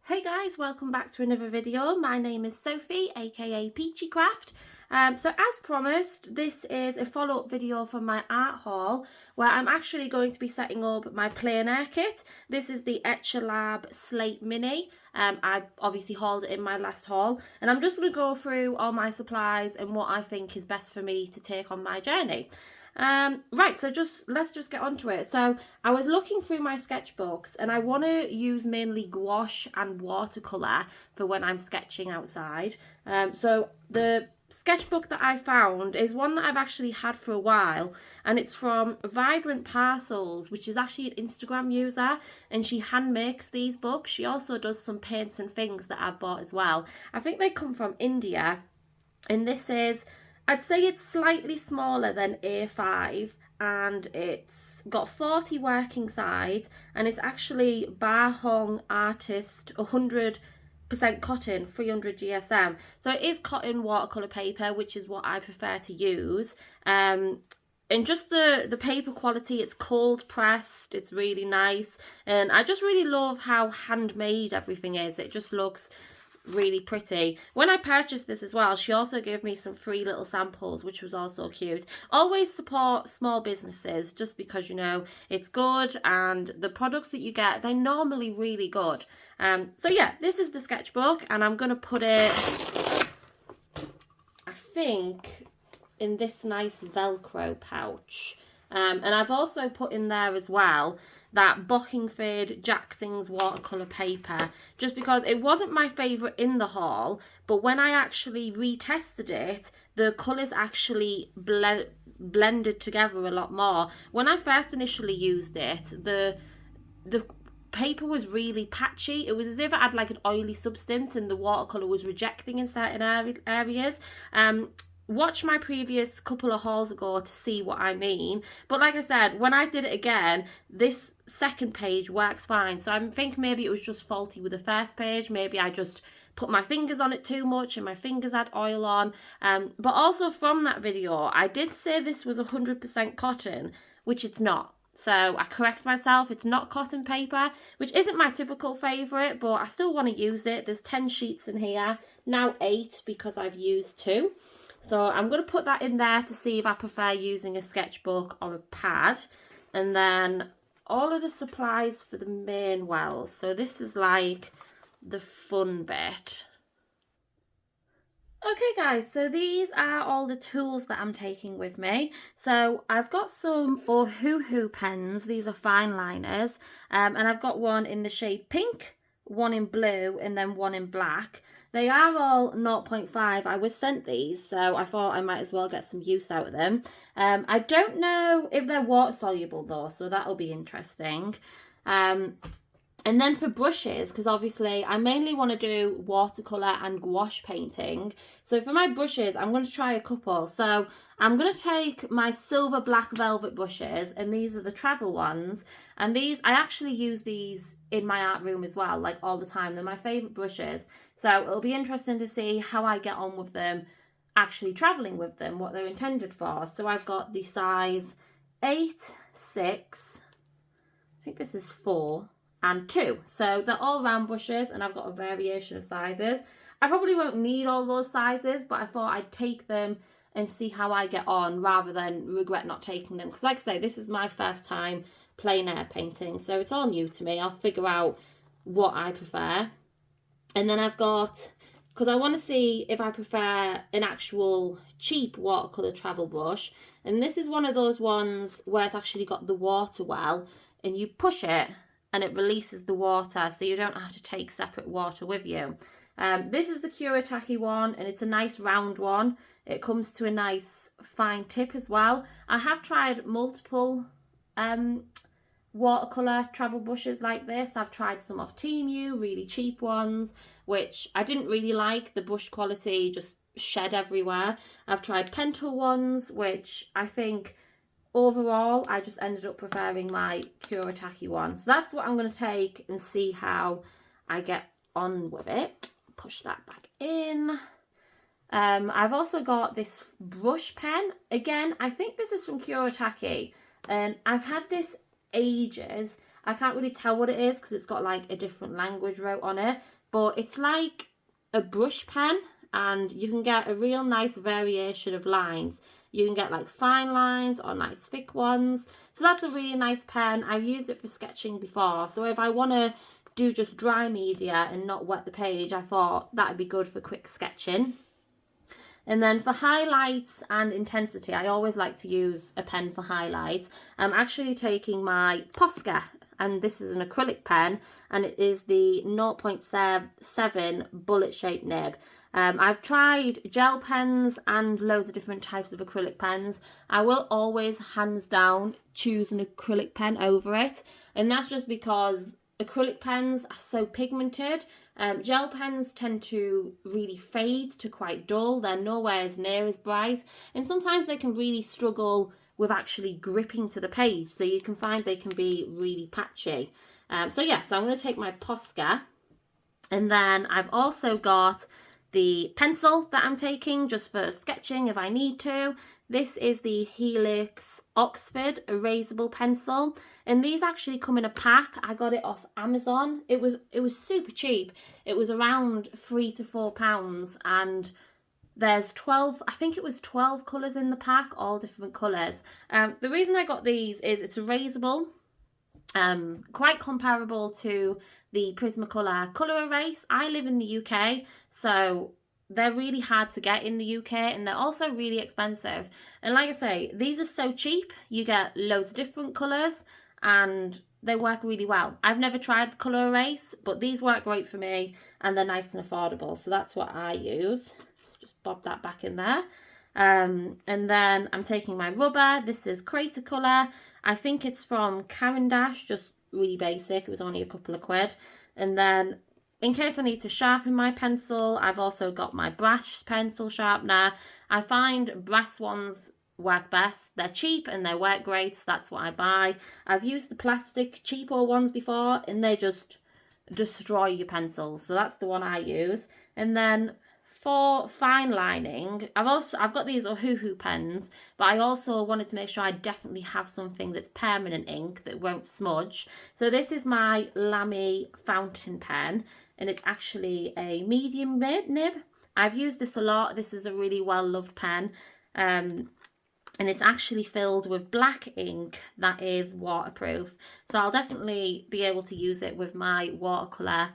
Hey guys, welcome back to another video. My name is Sophie, aka Peachy Craft. So as promised, this is a follow-up video from my art haul where I'm actually going to be setting up my plein air kit. This is the Etchr Slate Mini. I obviously hauled it in my last haul, and I'm just going to go through all my supplies and what I think is best for me to take on my journey. Right, so let's just get onto it. So I was looking through my sketchbooks and I want to use mainly gouache and watercolour for when I'm sketching outside. So the sketchbook that I found is one that I've actually had for a while, and it's from Vibrant Parcels, which is actually an Instagram user, and she hand makes these books. She also does some paints and things that I've bought as well. I think they come from India, and this is, I'd say it's slightly smaller than A5, and it's got 40 working sides, and it's actually Bar Hong Artist 100% cotton, 300 GSM. So it is cotton watercolour paper, which is what I prefer to use. And just the paper quality, it's cold pressed, it's really nice, and I just really love how handmade everything is. It just looks really pretty. When I purchased this as well, she also gave me some free little samples, which was also cute. Always support small businesses, just because, you know, it's good, and the products that you get, they're normally really good. So yeah, this is the sketchbook, and I'm gonna put it, I think, in this nice Velcro pouch. And I've also put in there as well that Bockingford Jackson's watercolour paper, just because it wasn't my favourite in the haul, but when I actually retested it, the colours actually blended together a lot more. When I first initially used it, the paper was really patchy. It was as if it had like an oily substance and the watercolour was rejecting in certain areas. Watch my previous couple of hauls ago to see what I mean. But like I said, when I did it again, this second page works fine. So I think maybe it was just faulty with the first page. Maybe I just put my fingers on it too much and my fingers had oil on. But also from that video, I did say this was 100% cotton, which it's not. So I correct myself, it's not cotton paper, which isn't my typical favourite, but I still want to use it. There's 10 sheets in here, now 8 because I've used 2. So I'm going to put that in there to see if I prefer using a sketchbook or a pad. And then all of the supplies for the main wells. So this is like the fun bit. Okay guys, so these are all the tools that I'm taking with me. So I've got some ohuhu pens, these are fine liners, and I've got one in the shade pink, one in blue, and then one in black. They are all 0.5. I was sent these, so I thought I might as well get some use out of them. I don't know if they're water soluble though, so that'll be interesting. And then for brushes, because obviously I mainly want to do watercolour and gouache painting. So for my brushes, I'm going to try a couple. So I'm going to take my silver black velvet brushes, and these are the travel ones. And these, I actually use these in my art room as well, like all the time. They're my favourite brushes. So it'll be interesting to see how I get on with them, actually travelling with them, what they're intended for. So I've got the size 8, 6, I think this is 4, and 2. So they're all round brushes, and I've got a variation of sizes. I probably won't need all those sizes, but I thought I'd take them and see how I get on rather than regret not taking them. Because like I say, this is my first time plein air painting, so it's all new to me. I'll figure out what I prefer. And then I've got, because I want to see if I prefer an actual cheap watercolour travel brush. And this is one of those ones where it's actually got the water well, and you push it and it releases the water, so you don't have to take separate water with you. This is the Kuretake one, and it's a nice round one. It comes to a nice fine tip as well. I have tried multiple watercolour travel brushes like this. I've tried some off Temu, really cheap ones, which I didn't really like. The brush quality just shed everywhere. I've tried Pentel ones, which I think overall I just ended up preferring my Kuretake one. So that's what I'm going to take and see how I get on with it. Push that back in. I've also got this brush pen. Again, I think this is from Kuretake, and I've had this ages. I can't really tell what it is because it's got like a different language wrote on it, but it's like a brush pen, and you can get a real nice variation of lines. You can get like fine lines or nice thick ones. So that's a really nice pen. I've used it for sketching before. So if I want to do just dry media and not wet the page, I thought that would be good for quick sketching. And then for highlights and intensity, I always like to use a pen for highlights. I'm actually taking my Posca, and this is an acrylic pen, and it is the 0.7 bullet shaped nib. I've tried gel pens and loads of different types of acrylic pens. I will always, hands down, choose an acrylic pen over it, and that's just because acrylic pens are so pigmented. Gel pens tend to really fade to quite dull. They're nowhere as near as bright, and sometimes they can really struggle with actually gripping to the page, so you can find they can be really patchy. So I'm going to take my Posca, and then I've also got the pencil that I'm taking just for sketching if I need to. This is the Helix Oxford erasable pencil, and these actually come in a pack. I got it off Amazon. It was super cheap. It was around £3 to £4, and there's 12, I think it was 12 colours in the pack, all different colours. The reason I got these is it's erasable, quite comparable to the Prismacolor Colour Erase. I live in the UK, so they're really hard to get in the UK, and they're also really expensive. And like I say, these are so cheap. You get loads of different colours and they work really well. I've never tried the Colour Erase, but these work great for me, and they're nice and affordable. So that's what I use. Just bob that back in there. And then I'm taking my rubber. This is Crater Colour. I think it's from Caran d'Ache, just really basic. It was only a couple of quid. And then in case I need to sharpen my pencil, I've also got my brass pencil sharpener. I find brass ones work best. They're cheap and they work great, so that's what I buy. I've used the plastic cheaper ones before, and they just destroy your pencils, so that's the one I use. And then for fine lining, I've got these ohuhu pens, but I also wanted to make sure I definitely have something that's permanent ink that won't smudge. So this is my Lamy fountain pen, and it's actually a medium nib. I've used this a lot. This is a really well-loved pen, and it's actually filled with black ink that is waterproof. So I'll definitely be able to use it with my watercolour.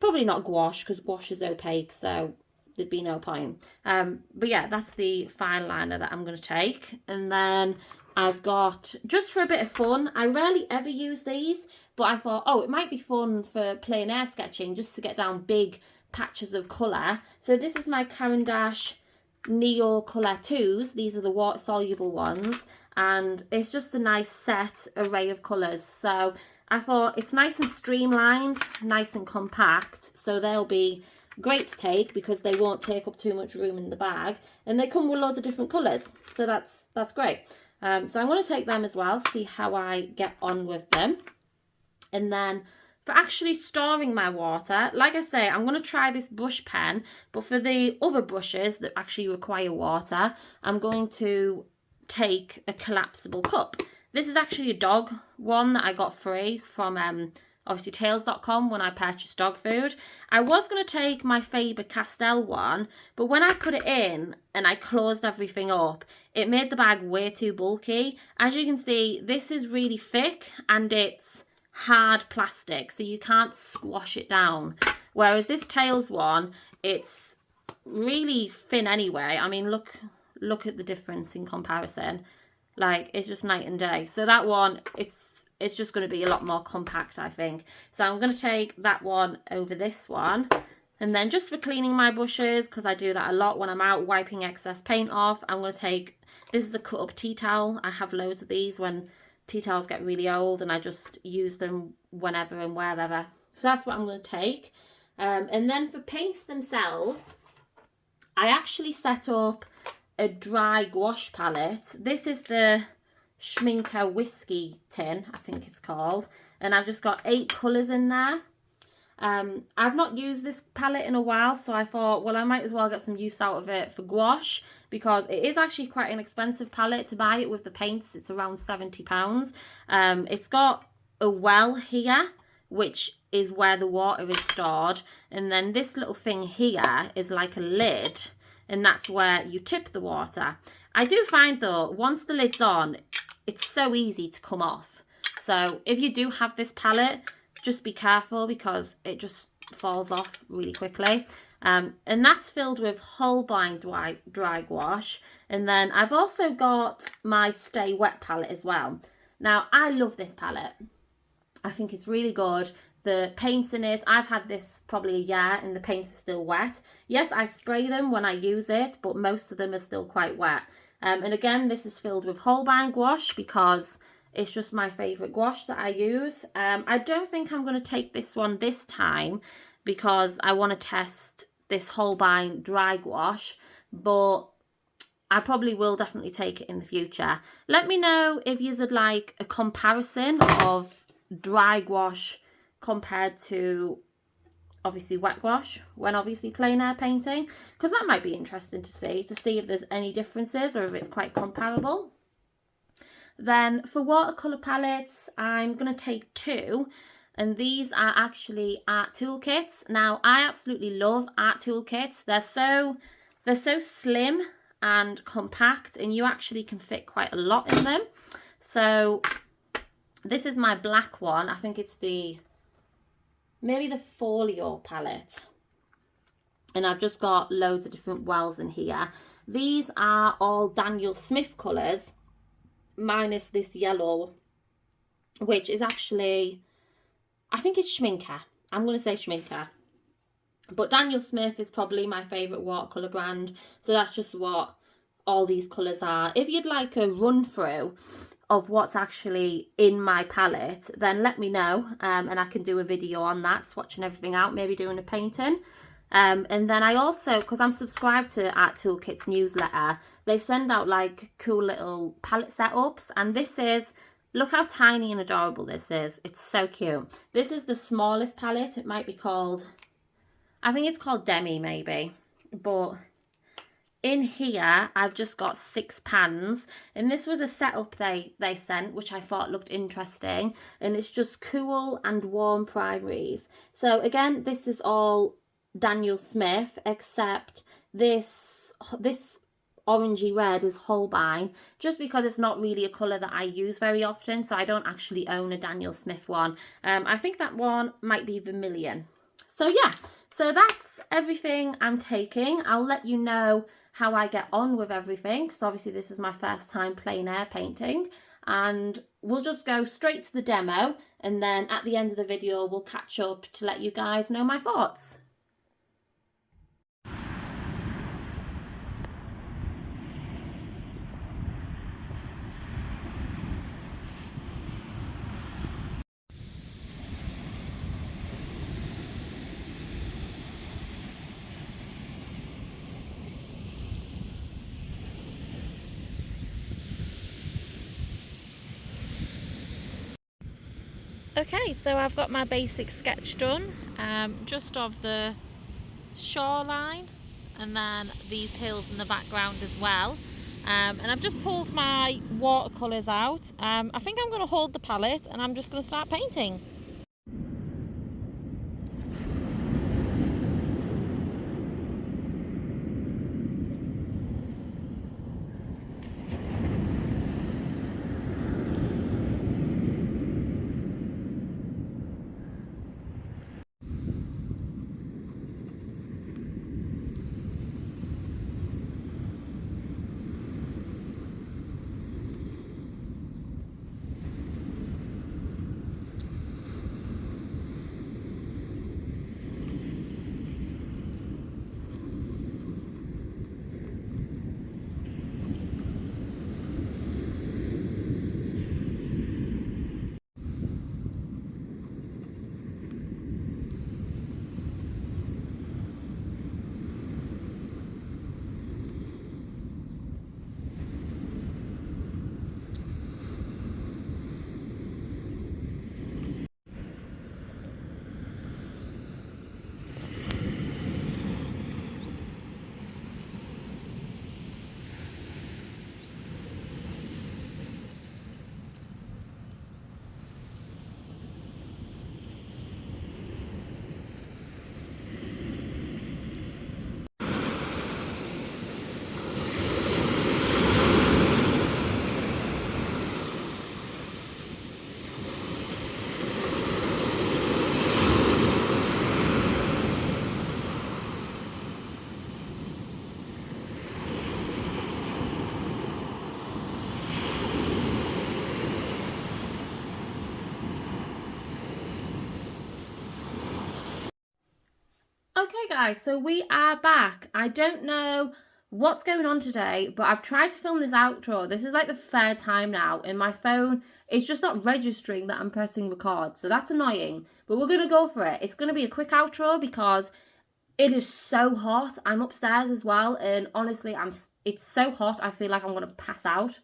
Probably not gouache, because gouache is opaque, so there'd be no point. But yeah, that's the fine liner that I'm going to take. And then I've got, just for a bit of fun, I rarely ever use these, but I thought, it might be fun for plein air sketching, just to get down big patches of colour. So this is my Caran d'Ache Neo Colour 2s. These are the water soluble ones, and it's just a nice set array of colours. So I thought it's nice and streamlined, nice and compact, so they'll be great to take because they won't take up too much room in the bag, and they come with loads of different colours, so that's great. So I'm going to take them as well, see how I get on with them. And then for actually storing my water, like I say, I'm going to try this brush pen, but for the other brushes that actually require water, I'm going to take a collapsible cup. This is actually a dog one that I got free from obviously tails.com when I purchased dog food. I was going to take my Faber-Castell one, but when I put it in and I closed everything up, it made the bag way too bulky. As you can see, this is really thick and it's hard plastic, so you can't squash it down. Whereas this Tails one, it's really thin anyway. I mean, look at the difference in comparison. Like, it's just night and day. So that one, it's just going to be a lot more compact, I think. So I'm going to take that one over this one. And then just for cleaning my brushes, because I do that a lot when I'm out wiping excess paint off, I'm going to take, this is a cut up tea towel. I have loads of these when tea towels get really old, and I just use them whenever and wherever. So that's what I'm going to take. And then for paints themselves, I actually set up a dry gouache palette. This is the Schminker Whiskey tin, I think it's called, and I've just got 8 colours in there. I've not used this palette in a while, so I thought, well, I might as well get some use out of it for gouache, because it is actually quite an expensive palette to buy it with the paints. It's around £70. It's got a well here, which is where the water is stored. And then this little thing here is like a lid, and that's where you tip the water. I do find though, once the lid's on, it's so easy to come off. So if you do have this palette, just be careful because it just falls off really quickly. And that's filled with Holbein dry gouache. And then I've also got my Stay Wet palette as well. Now, I love this palette. I think it's really good. The paints in it, I've had this probably a year and the paints are still wet. Yes, I spray them when I use it, but most of them are still quite wet. And again, this is filled with Holbein gouache because it's just my favourite gouache that I use. I don't think I'm going to take this one this time because I want to test this Holbein dry gouache, but I probably will definitely take it in the future. Let me know if you would like a comparison of dry gouache compared to obviously wet gouache when obviously plein air painting, because that might be interesting to see if there's any differences or if it's quite comparable. Then for watercolour palettes, I'm going to take two, and these are actually art toolkits. Now, I absolutely love art toolkits. They're so slim and compact, and you actually can fit quite a lot in them. So this is my black one. I think it's maybe the folio palette. And I've just got loads of different wells in here. These are all Daniel Smith colours, minus this yellow, which is actually, I think it's Schminker. I'm going to say Schminker. But Daniel Smith is probably my favourite watercolour brand. So that's just what all these colours are. If you'd like a run through of what's actually in my palette, then let me know, and I can do a video on that, swatching everything out, maybe doing a painting. And then I also, because I'm subscribed to Art Toolkit's newsletter, they send out like cool little palette setups, and this is, look how tiny and adorable this is. It's so cute. This is the smallest palette. It might be called, I think it's called Demi maybe, but in here I've just got 6 pans, and this was a setup they sent, which I thought looked interesting, and it's just cool and warm primaries. So again, this is all Daniel Smith, except this orangey red is Holbein, just because it's not really a colour that I use very often, so I don't actually own a Daniel Smith one. I think that one might be Vermilion. So yeah, so that's everything I'm taking. I'll let you know how I get on with everything, because obviously this is my first time plein air painting, and we'll just go straight to the demo, and then at the end of the video we'll catch up to let you guys know my thoughts. Okay, so I've got my basic sketch done, just of the shoreline and then these hills in the background as well. And I've just pulled my watercolours out. I think I'm going to hold the palette and I'm just going to start painting. Okay guys, so we are back. I don't know what's going on today, but I've tried to film this outro. This is like the third time now, and my phone is just not registering that I'm pressing record, so that's annoying. But we're gonna go for it. It's gonna be a quick outro because it is so hot. I'm upstairs as well, and honestly, it's so hot I feel like I'm gonna pass out.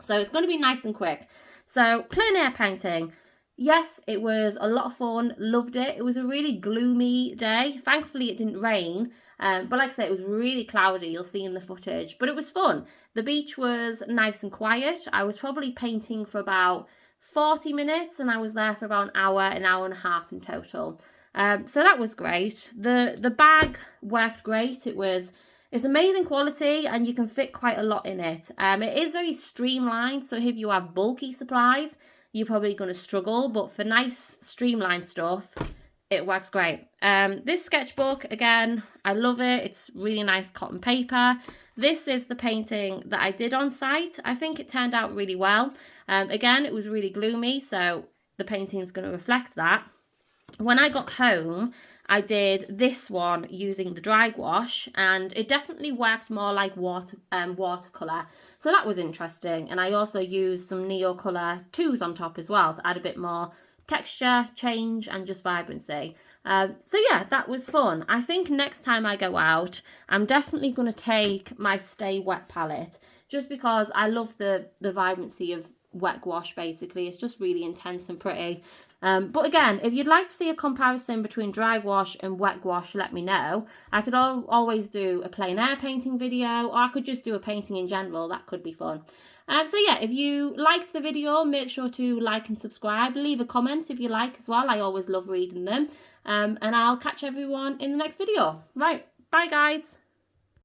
So it's gonna be nice and quick. So plein air painting. Yes, it was a lot of fun, loved it. It was a really gloomy day. Thankfully it didn't rain, but like I said, it was really cloudy, you'll see in the footage, but it was fun. The beach was nice and quiet. I was probably painting for about 40 minutes and I was there for about an hour and a half in total. So that was great. The bag worked great. It's amazing quality and you can fit quite a lot in it. It is very streamlined, so if you have bulky supplies, you're probably going to struggle, but for nice streamlined stuff, it works great. This sketchbook, again, I love it. It's really nice cotton paper. This is the painting that I did on site. I think it turned out really well. Again, it was really gloomy, so the painting is going to reflect that. When I got home, I did this one using the dry gouache, and it definitely worked more like watercolour. So that was interesting. And I also used some Neocolor 2s on top as well to add a bit more texture, change, and just vibrancy. So yeah, that was fun. I think next time I go out, I'm definitely going to take my Stay Wet palette, just because I love the vibrancy of wet gouache. Basically, it's just really intense and pretty. But again, if you'd like to see a comparison between dry gouache and wet gouache, let me know. I could always do a plein air painting video, or I could just do a painting in general. That could be fun. So yeah, if you liked the video, make sure to like and subscribe. Leave a comment if you like as well. I always love reading them. And I'll catch everyone in the next video. Right, bye guys.